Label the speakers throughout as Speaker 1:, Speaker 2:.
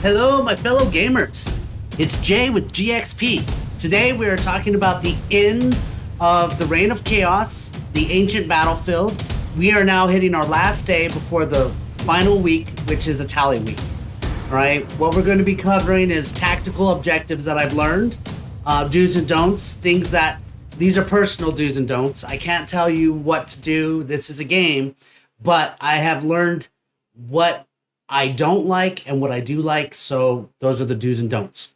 Speaker 1: Hello, my fellow gamers. It's Jay with GXP. Today we are talking about the end of the Reign of Chaos, the ancient battlefield. We are now hitting our last day before the final week, which is the tally week. All right, what we're going to be covering is tactical objectives that I've learned, do's and don'ts, these are personal do's and don'ts. I can't tell you what to do. This is a game, but I have learned what I don't like and what I do like. So those are the do's and don'ts.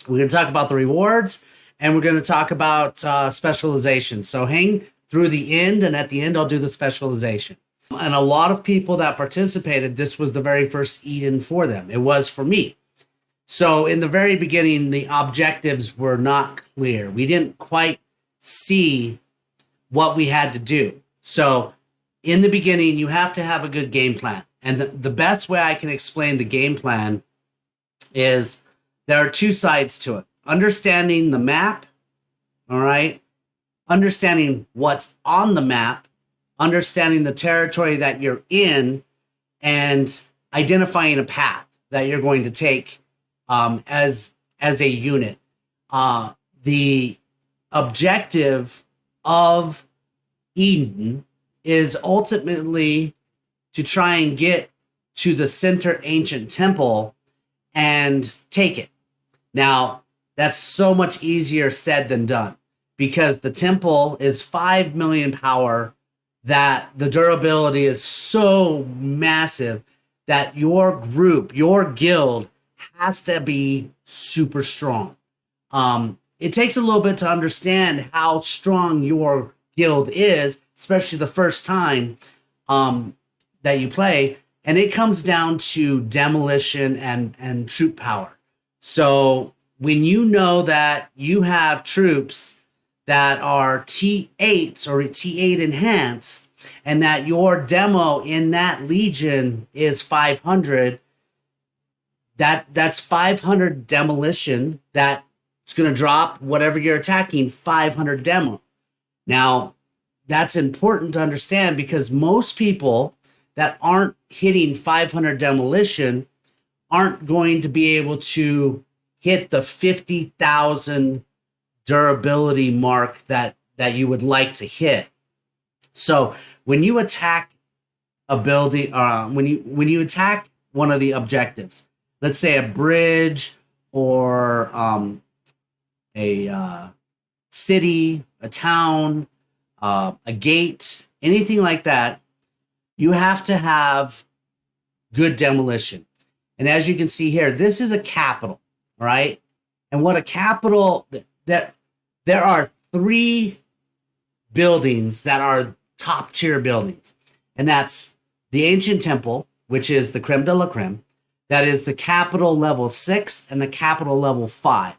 Speaker 1: We're going to talk about the rewards and we're going to talk about specialization. So hang through the end, and at the end, I'll do the specialization. And a lot of people that participated, this was the very first Eden for them. It was for me. So in the very beginning, the objectives were not clear. We didn't quite see what we had to do. So in the beginning, you have to have a good game plan. And the best way I can explain the game plan is there are two sides to it. Understanding the map, all right? Understanding what's on the map, understanding the territory that you're in, and identifying a path that you're going to take as a unit. The objective of Eden is ultimately to try and get to the center ancient temple and take it. Now, that's so much easier said than done because the temple is 5 million power, that the durability is so massive that your group, your guild has to be super strong. It takes a little bit to understand how strong your guild is, especially the first time that you play, and it comes down to demolition and troop power. So when you know that you have troops that are T8s or T8 enhanced, and that your demo in that legion is 500, that's 500 demolition. That's going to drop whatever you're attacking, 500 demo. Now, that's important to understand because most people that aren't hitting 500 demolition aren't going to be able to hit the 50,000 durability mark that you would like to hit. So when you attack a building, when you attack one of the objectives, let's say a bridge or a city, a town, a gate, anything like that, you have to have good demolition. And as you can see here, this is a capital, right? And what a capital, there are 3 buildings that are top tier buildings. And that's the ancient temple, which is the creme de la creme. That is the capital level 6 and the capital level 5.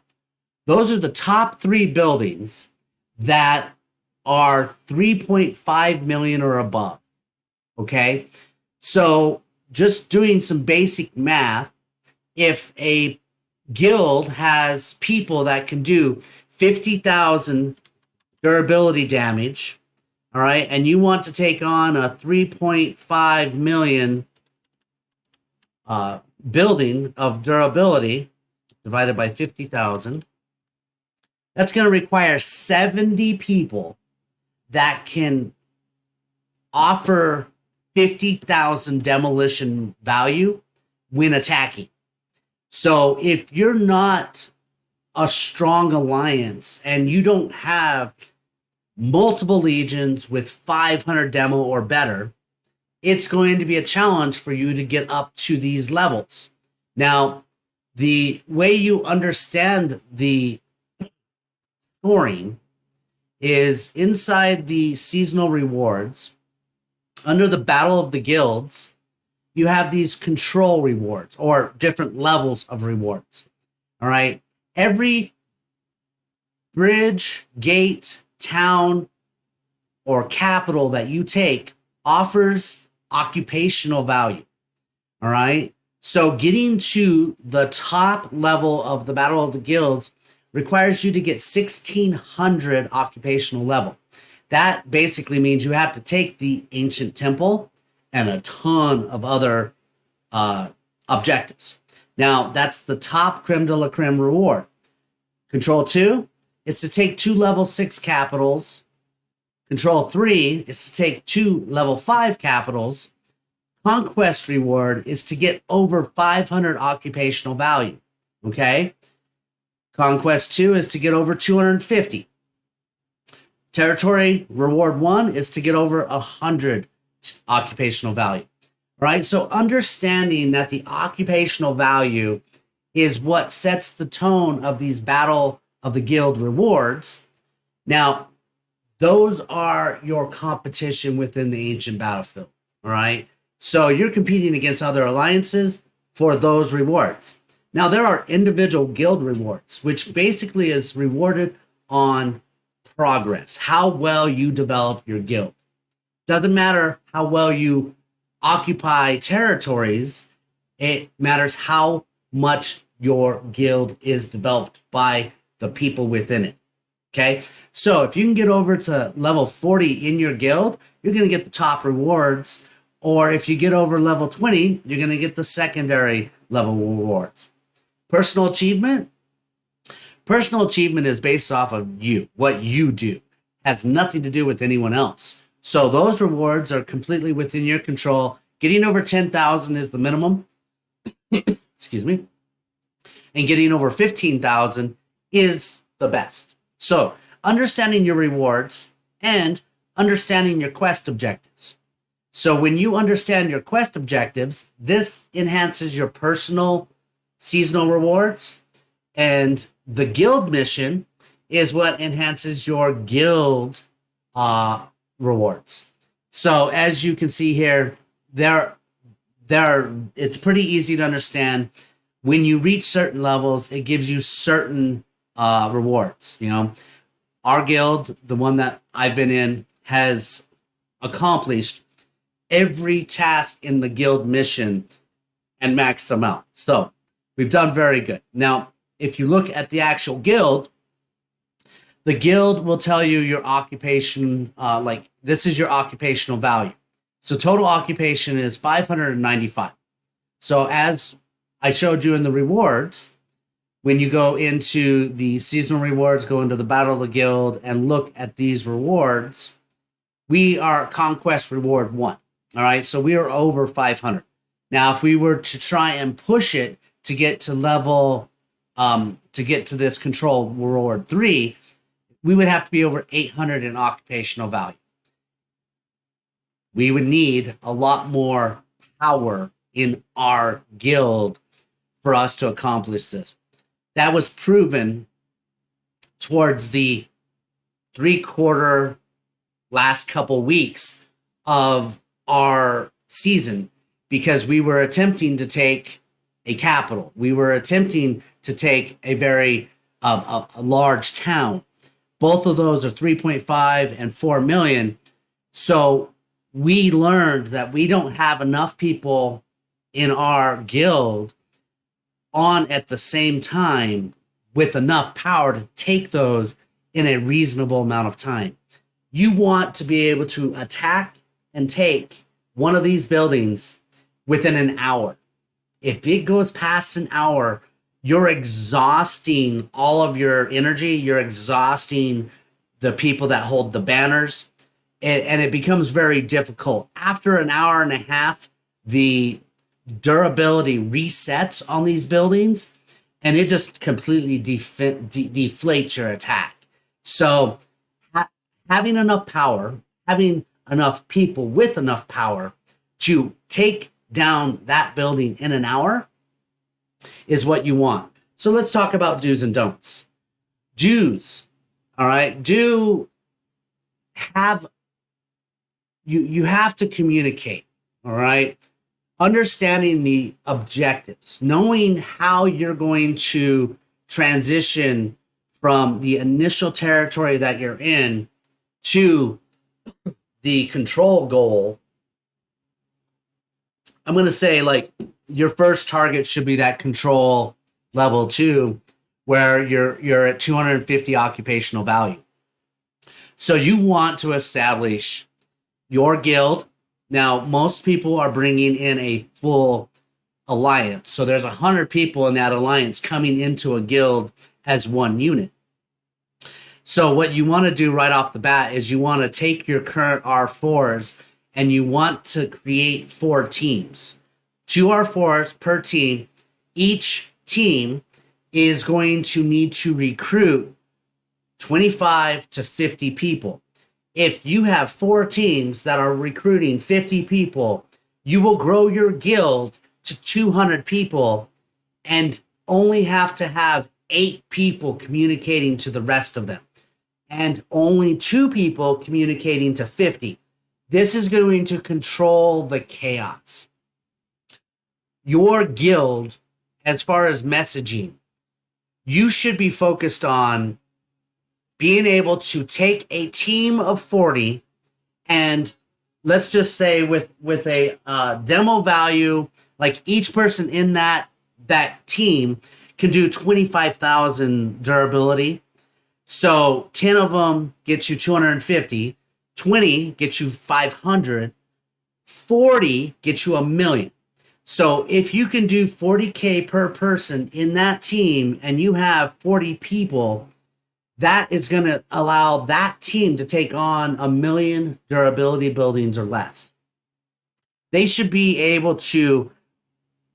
Speaker 1: Those are the top 3 buildings that are 3.5 million or above. Okay, so just doing some basic math, if a guild has people that can do 50,000 durability damage, all right, and you want to take on a 3.5 million building of durability divided by 50,000, that's going to require 70 people that can offer 50,000 demolition value when attacking. So if you're not a strong alliance and you don't have multiple legions with 500 demo or better, it's going to be a challenge for you to get up to these levels. Now, the way you understand the scoring is inside the seasonal rewards. Under the Battle of the Guilds, you have these control rewards or different levels of rewards. All right. Every bridge, gate, town, or capital that you take offers occupational value. All right. So getting to the top level of the Battle of the Guilds requires you to get 1,600 occupational level. That basically means you have to take the ancient temple and a ton of other objectives. Now, that's the top creme de la creme reward. Control 2 is to take 2 level 6 capitals. Control 3 is to take 2 level 5 capitals. Conquest reward is to get over 500 occupational value. Okay? Conquest 2 is to get over 250. Territory reward 1 is to get over 100 occupational value. Right? So understanding that the occupational value is what sets the tone of these Battle of the Guild rewards. Now, those are your competition within the ancient battlefield. All right? So you're competing against other alliances for those rewards. Now, there are individual guild rewards, which basically is rewarded on progress, how well you develop your guild. Doesn't matter how well you occupy territories, it matters how much your guild is developed by the people within it. Okay, so if you can get over to level 40 in your guild, you're going to get the top rewards. Or if you get over level 20, you're going to get the secondary level rewards. Personal achievement. Personal achievement is based off of you, what you do. Has nothing to do with anyone else. So those rewards are completely within your control. Getting over 10,000 is the minimum. Excuse me. And getting over 15,000 is the best. So understanding your rewards and understanding your quest objectives. So when you understand your quest objectives, this enhances your personal seasonal rewards, and the guild mission is what enhances your guild rewards. So as you can see here, it's pretty easy to understand. When you reach certain levels, it gives you certain rewards. You know, our guild, the one that I've been in, has accomplished every task in the guild mission and maxed them out. So we've done very good. Now, if you look at the actual guild, the guild will tell you your occupation, like this is your occupational value. So total occupation is 595. So as I showed you in the rewards, when you go into the seasonal rewards, go into the Battle of the Guild and look at these rewards, we are Conquest Reward 1. All right, so we are over 500. Now, if we were to try and push it to get to level, to get to this Control Reward 3, we would have to be over 800 in occupational value. We would need a lot more power in our guild for us to accomplish this. That was proven towards the 3/4 last couple weeks of our season, because we were attempting to take a capital. We were attempting to take a very a large town. Both of those are 3.5 and 4 million. So we learned that we don't have enough people in our guild on at the same time with enough power to take those in a reasonable amount of time. You want to be able to attack and take one of these buildings within an hour. If it goes past an hour, you're exhausting all of your energy. You're exhausting the people that hold the banners, and it becomes very difficult. After an hour and a half, the durability resets on these buildings, and it just completely deflates your attack. So having enough power, having enough people with enough power to take down that building in an hour is what you want. So let's talk about do's and don'ts. Do's, all right, you have to communicate, all right? Understanding the objectives, knowing how you're going to transition from the initial territory that you're in to the control goal. I'm going to say, like, your first target should be that control level 2, where you're at 250 occupational value. So you want to establish your guild. Now, most people are bringing in a full alliance. So there's 100 people in that alliance coming into a guild as one unit. So what you want to do right off the bat is you want to take your current R4s and you want to create 4 teams. 2 R4s per team. Each team is going to need to recruit 25 to 50 people. If you have 4 teams that are recruiting 50 people, you will grow your guild to 200 people and only have to have 8 people communicating to the rest of them and only 2 people communicating to 50. This is going to control the chaos. Your guild, as far as messaging, you should be focused on being able to take a team of 40 and let's just say with a demo value, like each person in that team can do 25,000 durability. So 10 of them get you 250, 20 get you 500, 40 get you 1,000,000. So if you can do 40K per person in that team and you have 40 people, that is going to allow that team to take on 1,000,000 durability buildings or less. They should be able to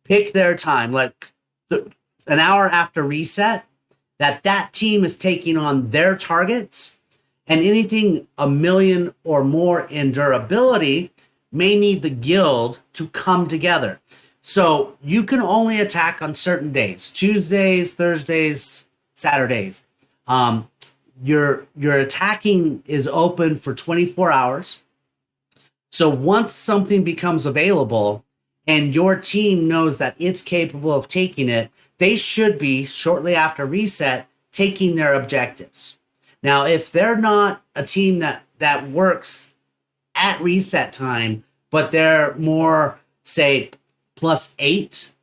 Speaker 1: pick their time, like an hour after reset, that team is taking on their targets, and anything 1,000,000 or more in durability may need the guild to come together. So you can only attack on certain days: Tuesdays, Thursdays, Saturdays. Your attacking is open for 24 hours. So once something becomes available and your team knows that it's capable of taking it, they should be, shortly after reset, taking their objectives. Now, if they're not a team that works at reset time, but they're more, say, +8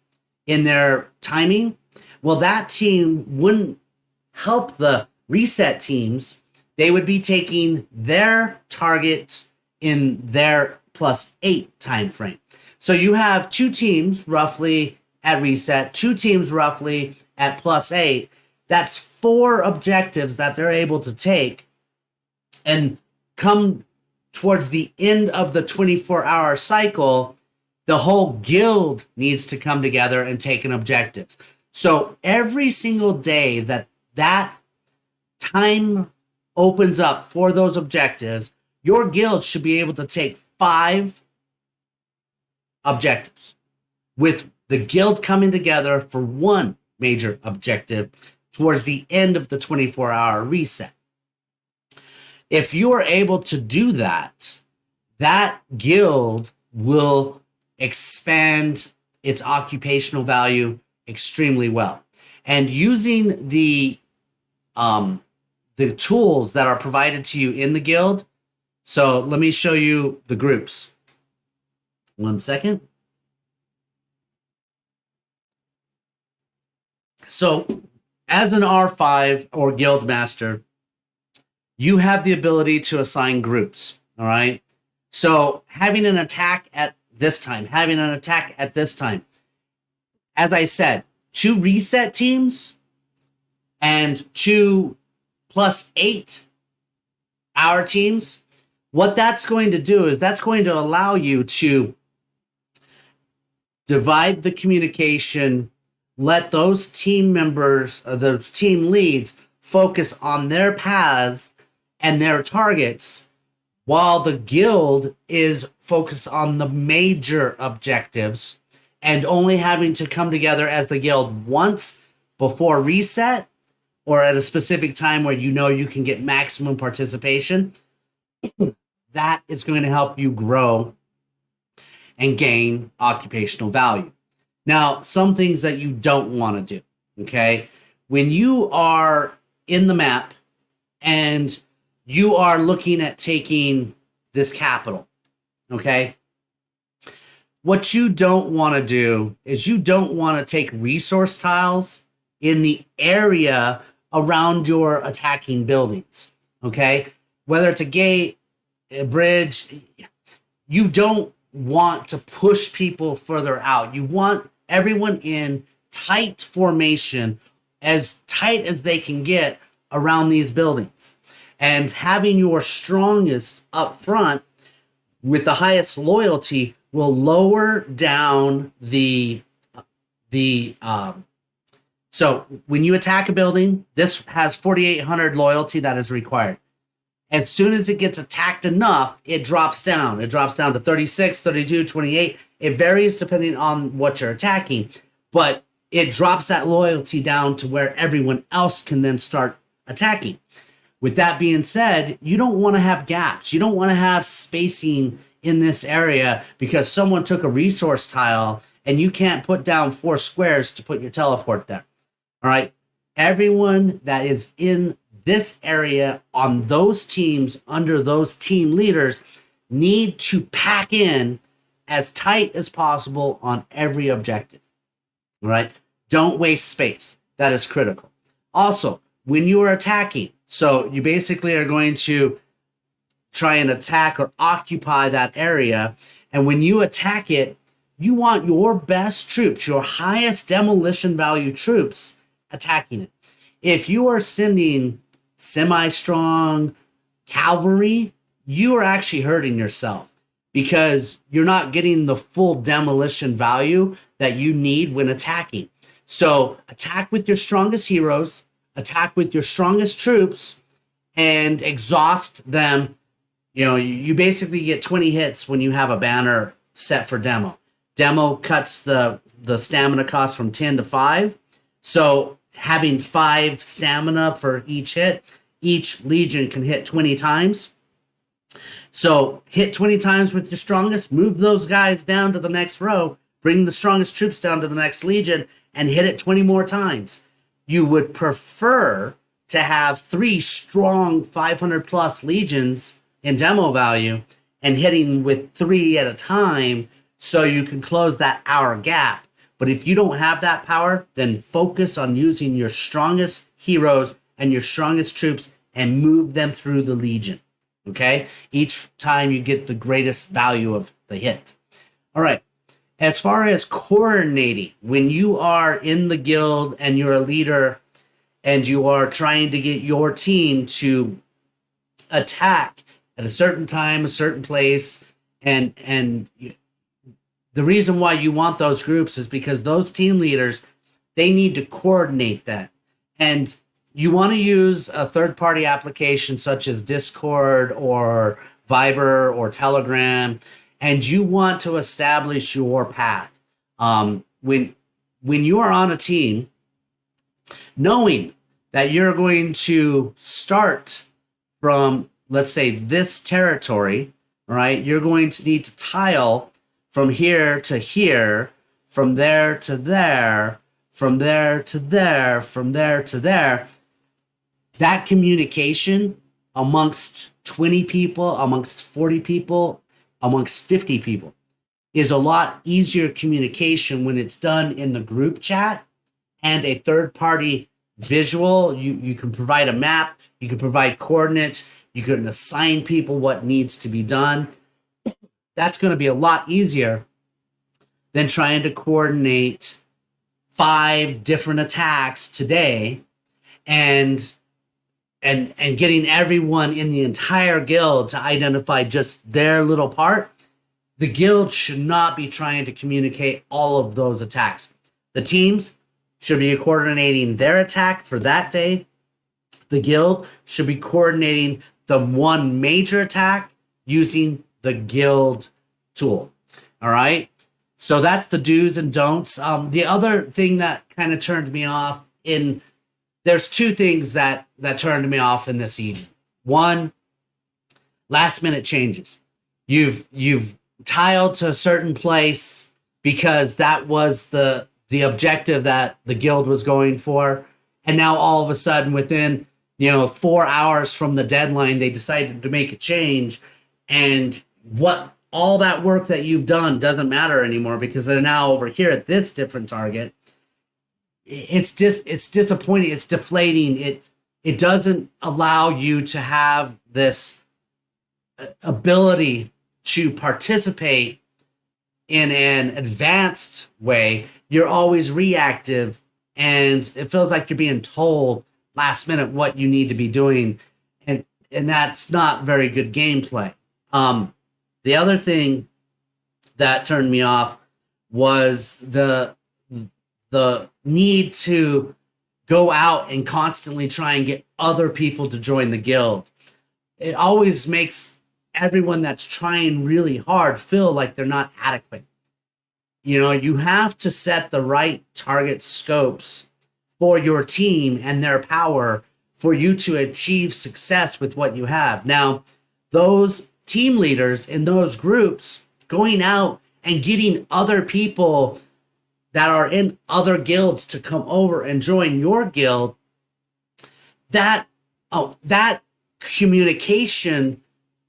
Speaker 1: in their timing, well, that team wouldn't help the reset teams. They would be taking their targets in their +8 time frame. So you have 2 teams roughly at reset, 2 teams roughly at +8. That's 4 objectives that they're able to take, and come towards the end of the 24-hour cycle, the whole guild needs to come together and take an objective. So every single day that time opens up for those objectives, your guild should be able to take 5 objectives, with the guild coming together for 1 major objective towards the end of the 24-hour reset. If you are able to do that, that guild will expand its occupational value extremely well. And using the tools that are provided to you in the guild. So let me show you the groups. 1 second. So as an R5 or guild master, you have the ability to assign groups. All right. So having an attack at this time, having an attack at this time. As I said, 2 reset teams and 2 +8 hour teams. What that's going to do is that's going to allow you to divide the communication, let those team members, those team leads, focus on their paths and their targets, while the guild is focused on the major objectives and only having to come together as the guild once before reset or at a specific time where you know you can get maximum participation. That is going to help you grow and gain occupational value. Now, some things that you don't want to do, okay? When you are in the map and you are looking at taking this capital, okay? What you don't want to do is you don't want to take resource tiles in the area around your attacking buildings, okay? Whether it's a gate, a bridge, you don't want to push people further out. You want everyone in tight formation, as tight as they can get around these buildings. And having your strongest up front with the highest loyalty will lower down so when you attack a building, this has 4,800 loyalty that is required. As soon as it gets attacked enough, it drops down. It drops down to 36, 32, 28. It varies depending on what you're attacking, but it drops that loyalty down to where everyone else can then start attacking. With that being said, you don't want to have gaps. You don't want to have spacing in this area because someone took a resource tile and you can't put down 4 squares to put your teleport there. All right. Everyone that is in this area on those teams under those team leaders need to pack in as tight as possible on every objective. All right. Don't waste space. That is critical. Also, when you are attacking, so you basically are going to try and attack or occupy that area. And when you attack it, you want your best troops, your highest demolition value troops attacking it. If you are sending semi-strong cavalry, you are actually hurting yourself because you're not getting the full demolition value that you need when attacking. So attack with your strongest heroes, attack with your strongest troops, and exhaust them. You know, you basically get 20 hits when you have a banner set for demo. Demo cuts the stamina cost from 10 to 5. So having 5 stamina for each hit, each legion can hit 20 times. So hit 20 times with your strongest, move those guys down to the next row, bring the strongest troops down to the next legion, and hit it 20 more times. You would prefer to have 3 strong 500 plus legions in demo value and hitting with 3 at a time so you can close that hour gap. But if you don't have that power, then focus on using your strongest heroes and your strongest troops and move them through the legion. Okay? Each time you get the greatest value of the hit. All right. As far as coordinating, when you are in the guild and you're a leader and you are trying to get your team to attack at a certain time, a certain place, and the reason why you want those groups is because those team leaders, they need to coordinate that. And you want to use a third-party application such as Discord or Viber or Telegram, and you want to establish your path. When you are on a team, knowing that you're going to start from, let's say, this territory, right? You're going to need to tile from here to here, from there to there, from there to there, from there to there. That communication amongst 20 people, amongst 40 people, amongst 50 people is a lot easier communication when it's done in the group chat and a third-party visual. You can provide a map, you can provide coordinates, you can assign people what needs to be done. That's going to be a lot easier than trying to coordinate 5 different attacks today and getting everyone in the entire guild to identify just their little part. The guild should not be trying to communicate all of those attacks. The teams should be coordinating their attack for that day. The guild should be coordinating the one major attack using the guild tool. All right. So that's the do's and don'ts. The other thing that kind of turned me off there's 2 things that turned me off in this evening. One, last minute changes. You've tiled to a certain place because that was the objective that the guild was going for. And now all of a sudden within, 4 hours from the deadline, they decided to make a change. And what all that work that you've done doesn't matter anymore because they're now over here at this different target. It's disappointing. It's deflating. It doesn't allow you to have this ability to participate in an advanced way. you're always reactive, and it feels like you're being told last minute what you need to be doing, and that's not very good gameplay. The other thing that turned me off was the need to go out and constantly try and get other people to join the guild. It always makes everyone that's trying really hard feel like they're not adequate. You know, you have to set the right target scopes for your team and their power for you to achieve success with what you have. Now, those team leaders in those groups going out and getting other people that are in other guilds to come over and join your guild, that communication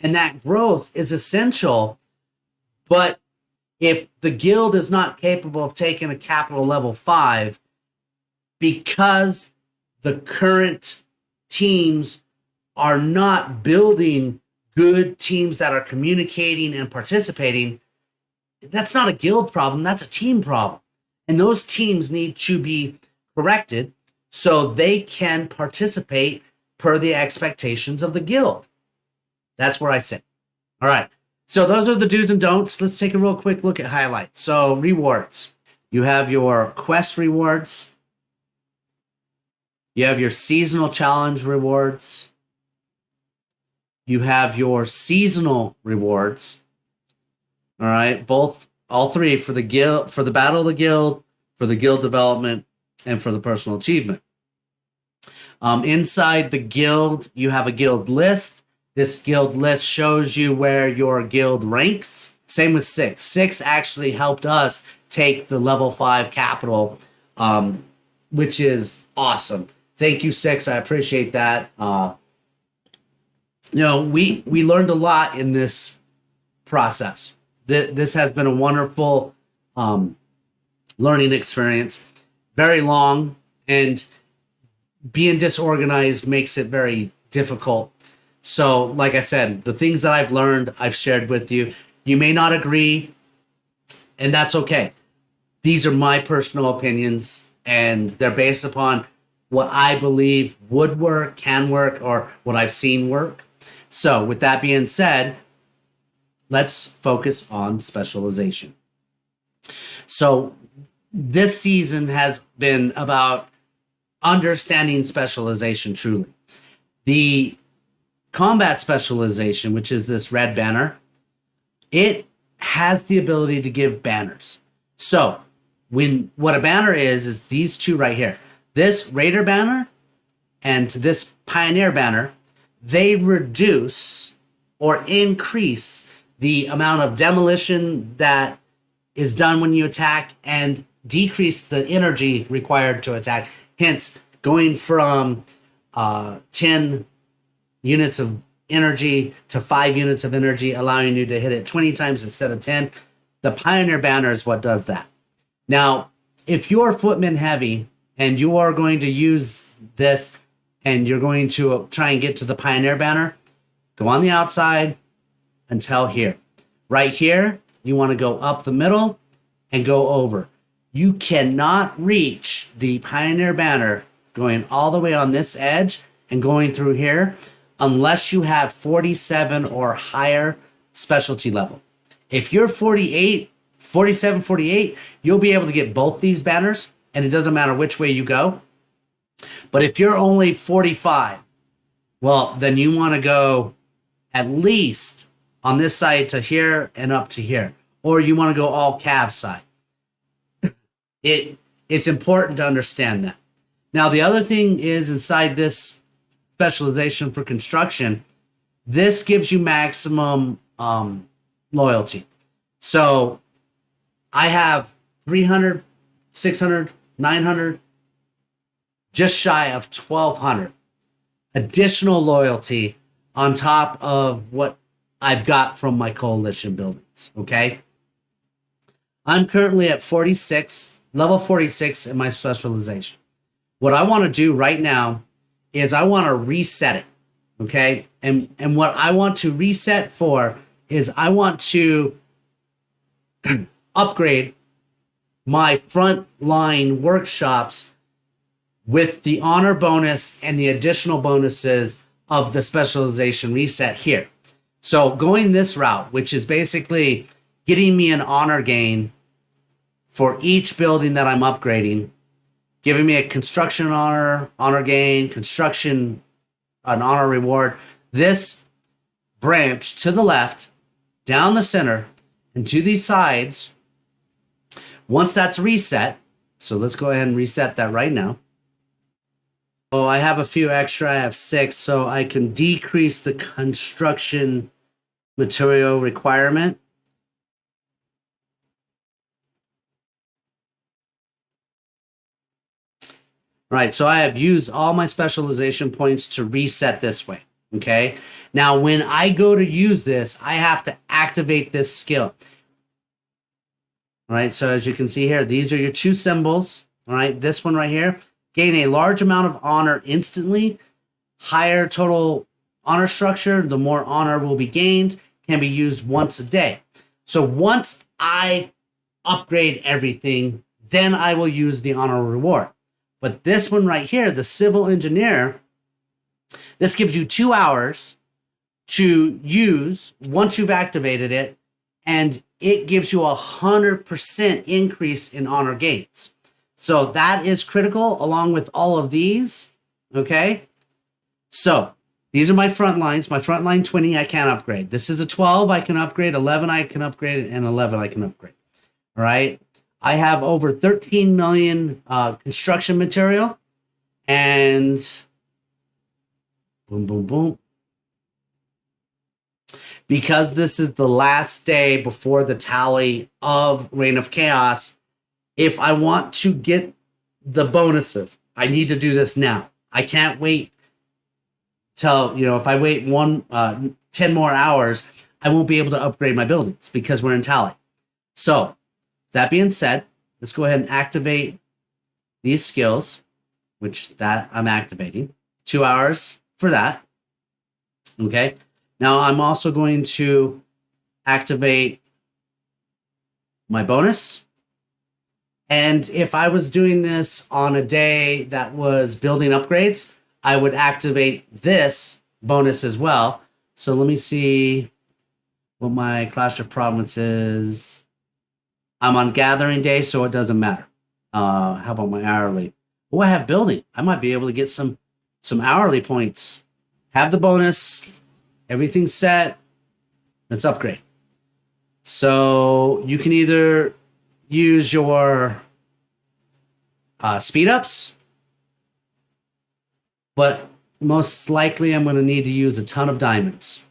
Speaker 1: and that growth is essential. But if the guild is not capable of taking a capital level 5 because the current teams are not building good teams that are communicating and participating, that's not a guild problem, that's a team problem. And those teams need to be corrected so they can participate per the expectations of the guild. That's where I sit. All right. So those are the do's and don'ts. Let's take a real quick look at highlights. So rewards. You have your quest rewards. You have your seasonal challenge rewards. You have your seasonal rewards. All right. All three for the guild, for the battle of the guild, for the guild development, and for the personal achievement. Inside the guild, you have a guild list. This guild list shows you where your guild ranks. Same with 6. 6 actually helped us take the level 5 capital, which is awesome. Thank you, 6. I appreciate that. We learned a lot in this process. This has been a wonderful learning experience. Very long, and being disorganized makes it very difficult. So, like I said, the things that I've learned, I've shared with you. You may not agree, and that's okay. These are my personal opinions, and they're based upon what I believe would work, can work, or what I've seen work. So, with that being said, let's focus on specialization. So, this season has been about understanding specialization truly. The combat specialization, which is this red banner, it has the ability to give banners. So what a banner is these two right here. This Raider banner and this Pioneer banner, they reduce or increase the amount of demolition that is done when you attack and decrease the energy required to attack. Hence, going from 10 units of energy to 5 units of energy, allowing you to hit it 20 times instead of 10. The Pioneer banner is what does that. Now, if you're footman heavy and you are going to use this and you're going to try and get to the Pioneer banner, go on the outside until here. Right here, you want to go up the middle and go over. You cannot reach the Pioneer banner going all the way on this edge and going through here unless you have 47 or higher specialty level. If you're 47, 48, you'll be able to get both these banners, and it doesn't matter which way you go. But if you're only 45, well, then you want to go at least on this side to here and up to here, or you want to go all cav side. It's important to understand that. Now, the other thing is inside this specialization for construction, this gives you maximum loyalty. So I have 300, 600, 900, just shy of 1,200 additional loyalty on top of what I've got from my coalition buildings, okay? I'm currently at 46, level 46 in my specialization. What I want to do right now is I want to reset it, okay? And what I want to reset for is I want to upgrade my frontline workshops with the honor bonus and the additional bonuses of the specialization reset here. So going this route, which is basically getting me an honor gain for each building that I'm upgrading, giving me a construction honor gain, construction, an honor reward. This branch to the left, down the center, and to these sides, once that's reset, so let's go ahead and reset that right now. Oh, I have a few extra. I have 6, so I can decrease the construction material requirement. All right, so I have used all my specialization points to reset this way, okay? Now, when I go to use this, I have to activate this skill. All right, so as you can see here, these are your 2 symbols. All right, this one right here, gain a large amount of honor instantly. Higher total honor structure, the more honor will be gained, can be used once a day. So once I upgrade everything, then I will use the honor reward. But this one right here, the civil engineer, this gives you 2 hours to use once you've activated it, and it gives you 100% increase in honor gains. So that is critical along with all of these, okay? So these are my front lines. My front line 20 I can't upgrade. This is a 12 I can upgrade, 11 I can upgrade, and 11 I can upgrade, all right? I have over 13 million construction material, and boom, boom, boom. Because this is the last day before the tally of Reign of Chaos, if I want to get the bonuses, I need to do this now. I can't wait till, if I wait 10 more hours, I won't be able to upgrade my buildings because we're in tally. So, that being said, let's go ahead and activate these skills, which that I'm activating. 2 hours for that. Okay. Now I'm also going to activate my bonus. And if I was doing this on a day that was building upgrades, I would activate this bonus as well. So let me see what my Clash of Provinces. I'm on gathering day, so it doesn't matter. How about my hourly? Oh, I have building. I might be able to get some hourly points. Have the bonus. Everything's set. Let's upgrade. So you can either use your speed ups, but most likely I'm going to need to use a ton of diamonds.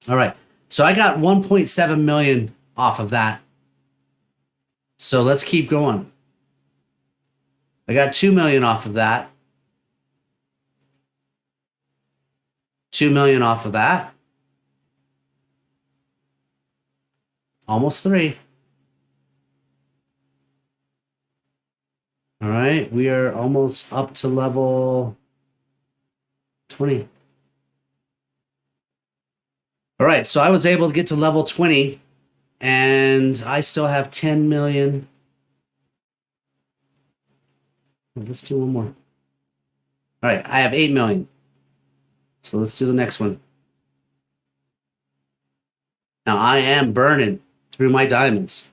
Speaker 1: All right. So I got 1.7 million off of that. So let's keep going. I got 2 million off of that. 2 million off of that. Almost 3. All right, we are almost up to level 20. All right, so I was able to get to level 20. And I still have 10 million. Let's do one more. All right, I have 8 million. So let's do the next one. Now I am burning through my diamonds.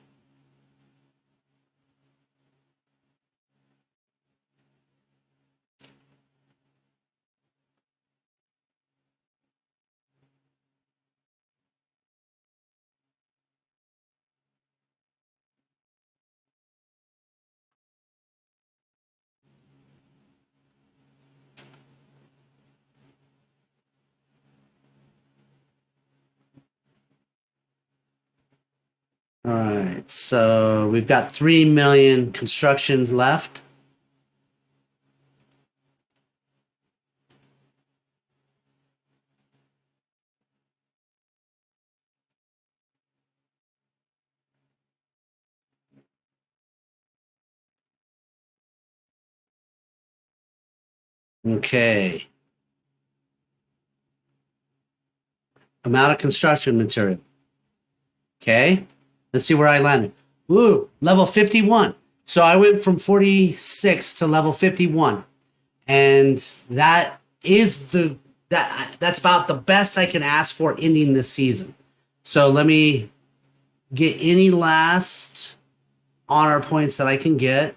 Speaker 1: All right, so we've got 3 million constructions left. Okay. Amount of construction material. Okay. Let's see where I landed. Ooh, level 51. So I went from 46 to level 51. And that's about the best I can ask for ending this season. So let me get any last honor points that I can get.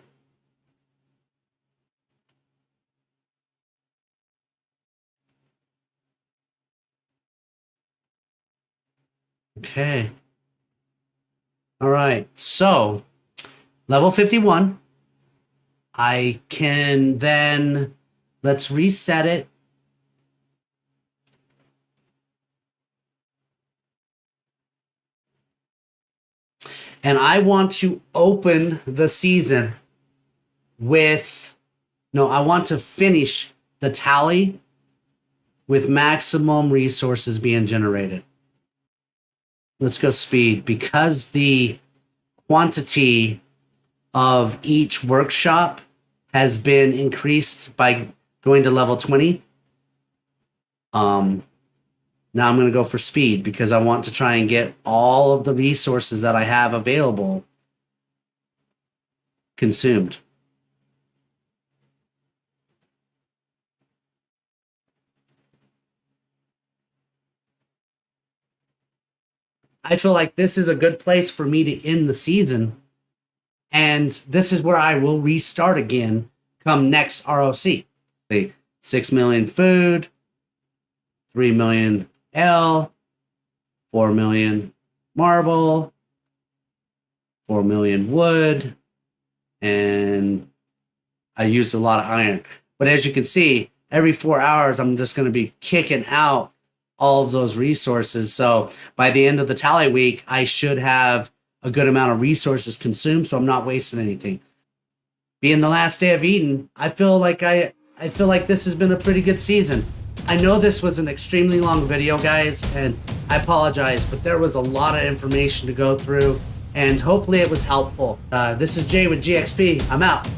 Speaker 1: Okay. All right. So level 51. I can then, let's reset it. And I want to open the season with, no, I want to finish the tally with maximum resources being generated. Let's go speed, because the quantity of each workshop has been increased by going to level 20. Now I'm going to go for speed because I want to try and get all of the resources that I have available consumed. I feel like this is a good place for me to end the season. And this is where I will restart again come next RoC. 6 million food, 3 million L, 4 million marble, 4 million wood, and I used a lot of iron. But as you can see, every 4 hours, I'm just going to be kicking out all of those resources. So by the end of the tally week, I should have a good amount of resources consumed, so I'm not wasting anything. Being the last day of Eden, I feel like this has been a pretty good season. I know this was an extremely long video, guys, and I apologize, but there was a lot of information to go through, and hopefully it was helpful. This is Jay with GXP. I'm out.